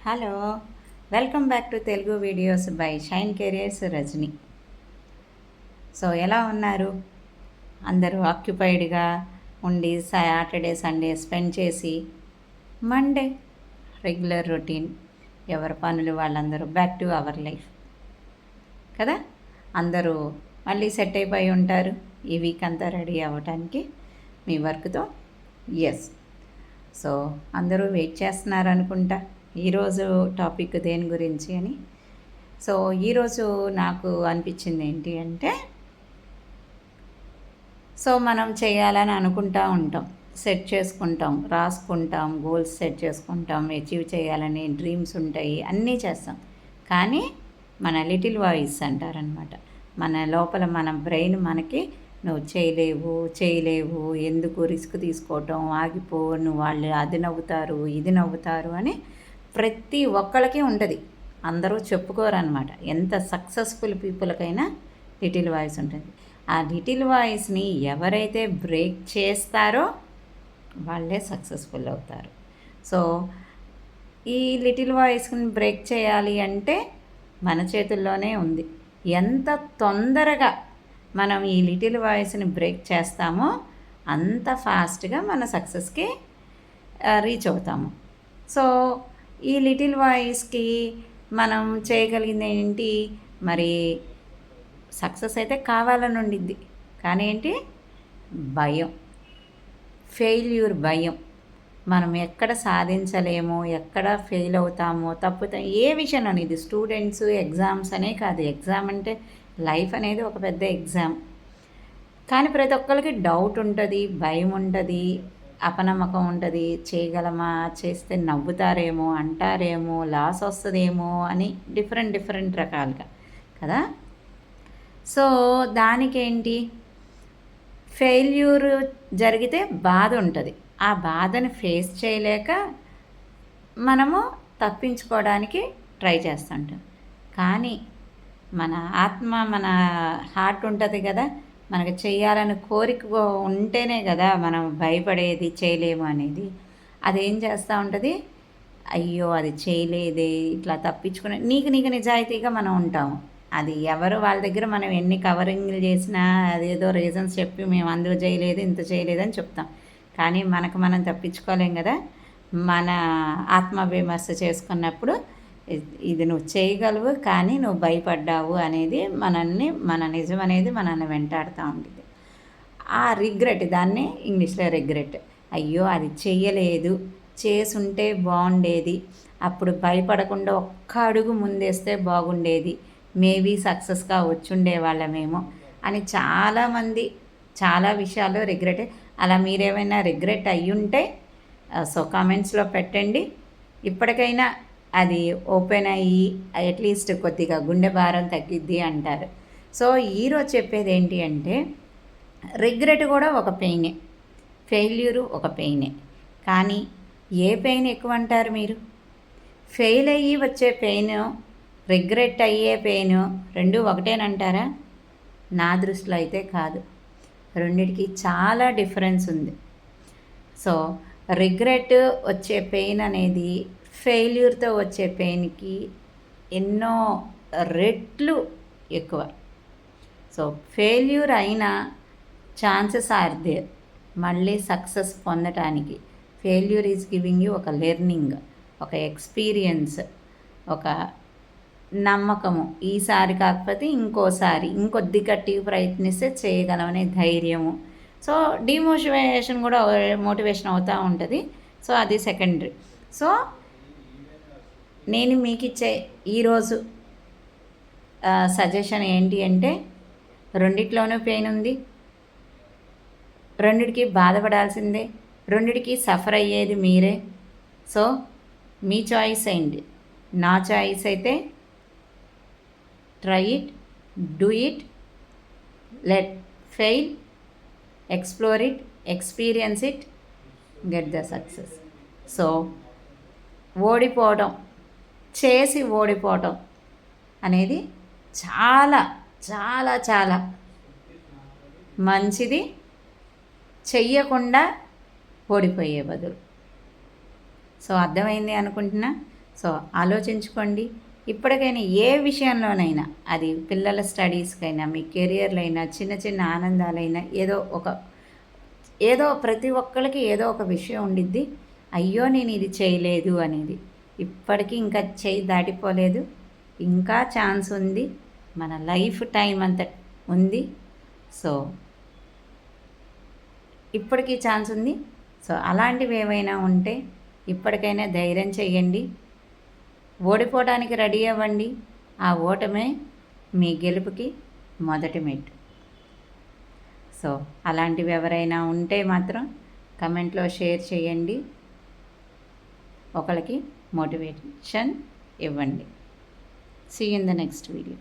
Hello, welcome back to Telugu videos by Shine Careers Rajani. So ఎలా ఉన్నారు అందరూ? ఆక్యుపైడ్గా ఉండి సాటర్డే సండే స్పెండ్ చేసి మండే రెగ్యులర్ రొటీన్, ఎవరి పనులు వాళ్ళందరూ బ్యాక్ టు అవర్ లైఫ్ కదా. అందరూ మళ్ళీ సెట్ అయిపోయి ఉంటారు ఈ వీక్ అంతా రెడీ అవ్వటానికి మీ వర్క్తో. ఎస్, సో అందరూ వెయిట్ చేస్తున్నారు అనుకుంటా ఈరోజు టాపిక్ దేని గురించి అని. సో ఈరోజు నాకు అనిపించింది ఏంటి అంటే, సో మనం చేయాలని అనుకుంటూ ఉంటాం, సెట్ చేసుకుంటాం, రాసుకుంటాం, గోల్స్ సెట్ చేసుకుంటాం, అచీవ్ చేయాలని డ్రీమ్స్ ఉంటాయి, అన్నీ చేస్తాం. కానీ మన లిటిల్ వాయిస్ అంటారనమాట, మన లోపల మన బ్రెయిన్ మనకి నువ్వు చేయలేవు, ఎందుకు రిస్క్ తీసుకోవటం, ఆగిపో, నువ్వు వాళ్ళు అది నవ్వుతారు ఇది నవ్వుతారు అని ప్రతి ఒక్కళ్ళకి ఉంటుంది. అందరూ చెప్పుకోరనమాట. ఎంత సక్సెస్ఫుల్ పీపుల్కైనా లిటిల్ వాయిస్ ఉంటుంది. ఆ లిటిల్ వాయిస్ని ఎవరైతే బ్రేక్ చేస్తారో వాళ్ళే సక్సెస్ఫుల్ అవుతారు. సో ఈ లిటిల్ వాయిస్ని బ్రేక్ చేయాలి అంటే మన చేతుల్లోనే ఉంది. ఎంత తొందరగా మనం ఈ లిటిల్ వాయిస్ని బ్రేక్ చేస్తామో అంత ఫాస్ట్గా మన సక్సెస్కి రీచ్ అవుతాము. సో ఈ లిటిల్ వాయిస్కి మనం చేయగలిగింది ఏంటి? మరి సక్సెస్ అయితే కావాలని ఉండిద్ది, కానీ ఏంటి? భయం, ఫెయిల్యూర్ భయం. మనం ఎక్కడ సాధించలేమో, ఎక్కడ ఫెయిల్ అవుతామో, తప్పుతాం ఏ విషయం అనేది. స్టూడెంట్స్ ఎగ్జామ్స్ అనే కాదు, ఎగ్జామ్ అంటే లైఫ్ అనేది ఒక పెద్ద ఎగ్జామ్. కానీ ప్రతి ఒక్కరికి డౌట్ ఉంటుంది, భయం ఉంటుంది, అపనమ్మకం ఉంటుంది. చేయగలమా, చేస్తే నవ్వుతారేమో, అంటారేమో, లాస్ వస్తుందేమో అని డిఫరెంట్ రకాలుగా కదా. సో దానికేంటి, ఫెయిల్యూర్ జరిగితే బాధ ఉంటుంది. ఆ బాధని ఫేస్ చేయలేక మనము తప్పించుకోవడానికి ట్రై చేస్తుంటాం. కానీ మన ఆత్మ, మన హార్ట్ ఉంటుంది కదా, మనకు చేయాలని కోరిక ఉంటేనే కదా మనం భయపడేది, చేయలేము అనేది. అదేం చేస్తూ ఉంటుంది, అయ్యో అది చేయలేదే, ఇట్లా తప్పించుకునే నీకు నిజాయితీగా మనం ఉంటాము. అది ఎవరు వాళ్ళ దగ్గర మనం ఎన్ని కవరింగ్లు చేసినా అదేదో రీజన్స్ చెప్పి మేము అందులో చేయలేదు ఇంత చేయలేదని చెప్తాం. కానీ మనకు మనం తప్పించుకోలేం కదా. మన ఆత్మవిమర్శ చేసుకున్నప్పుడు ఇది నువ్వు చేయగలవు కానీ నువ్వు భయపడ్డావు అనేది మన నిజం అనేది మనల్ని వెంటాడుతూ ఉంటుంది. ఆ రిగ్రెట్, దాన్ని ఇంగ్లీష్లో రిగ్రెట్. అయ్యో అది చెయ్యలేదు, చేసుంటే బాగుండేది, అప్పుడు భయపడకుండా ఒక్క అడుగు ముందేస్తే బాగుండేది, మేబీ సక్సెస్గా వచ్చుండే వాళ్ళమేమో అని చాలామంది చాలా విషయాల్లో రిగ్రెట్. అలా మీరేమైనా రిగ్రెట్ అయ్యుంటే సో కామెంట్స్లో పెట్టండి. ఇప్పటికైనా అది ఓపెన్ అయ్యి అట్లీస్ట్ కొద్దిగా గుండె భారం తగ్గిద్ది అంటారు. సో ఈరోజు చెప్పేది ఏంటి అంటే, రిగ్రెట్ కూడా ఒక పెయినే, ఫెయిల్యూరు ఒక పెయినే. కానీ ఏ పెయిన్ ఎక్కువ అంటారు మీరు? ఫెయిల్ అయ్యి వచ్చే పెయిన్, రిగ్రెట్ అయ్యే పెయిన్ రెండు ఒకటేనంటారా? నా దృష్టిలో అయితే కాదు, రెండిటికి చాలా డిఫరెన్స్ ఉంది. సో రిగ్రెట్ వచ్చే పెయిన్ అనేది ఫెయిల్యూర్తో వచ్చే పెయిన్కి ఎన్నో రెట్లు ఎక్కువ. సో ఫెయిల్యూర్ అయినా ఛాన్సెస్ ఆర్ దేర్ మళ్ళీ సక్సెస్ పొందటానికి. ఫెయిల్యూర్ ఈజ్ గివింగ్ యూ ఒక లెర్నింగ్, ఒక ఎక్స్పీరియన్స్, ఒక నమ్మకము, ఈసారి కాకపోతే ఇంకోసారి ఇంకొద్ది గట్టిగా ప్రయత్నిస్తే చేయగలమనే ధైర్యము. సో డిమోటివేషన్ కూడా మోటివేషన్ అవుతూ ఉంటుంది. సో అది సెకండరీ. సో నేను మీకు ఇచ్చే ఈరోజు సజెషన్ ఏంటి అంటే, రెండిట్లోనూ పెయిన్ ఉంది, రెండిటికి బాధపడాల్సిందే, రెండిటికి సఫర్ అయ్యేది మీరే. సో మీ చాయిస్ ఏంటి? నా చాయిస్ అయితే try it, do it, let fail, explore it, experience it, get the success. So ఓడిపోవడం, చేసి ఓడిపోవటం అనేది చాలా చాలా చాలా మంచిది, చెయ్యకుండా ఓడిపోయే బదులు. సో అర్థమైంది అనుకుంటున్నా. సో ఆలోచించుకోండి. ఇప్పటికైనా ఏ విషయంలోనైనా, అది పిల్లల స్టడీస్కైనా, మీ కెరియర్లో అయినా, చిన్న చిన్న ఆనందాలైనా, ఏదో ప్రతి ఒక్కళ్ళకి ఏదో ఒక విషయం ఉండిద్ది. అయ్యో నేను ఇది చేయలేదు అనేది. ఇప్పటికీ ఇంకా చేయి దాటిపోలేదు. ఇంకా ఛాన్స్ ఉంది. మన లైఫ్ టైం అంత ఉంది. సో ఇప్పటికీ ఛాన్స్ ఉంది. సో అలాంటివి ఏవైనా ఉంటే ఇప్పటికైనా ధైర్యం చెయ్యండి. ఓడిపోవడానికి రెడీ అవ్వండి. ఆ ఓటమే మీ గెలుపుకి మొదటి మెట్టు. సో అలాంటివి ఎవరైనా ఉంటే మాత్రం కమెంట్లో షేర్ చేయండి. ఒకరికి మోటివేషన్ ఇవ్వండి. See you in the next video.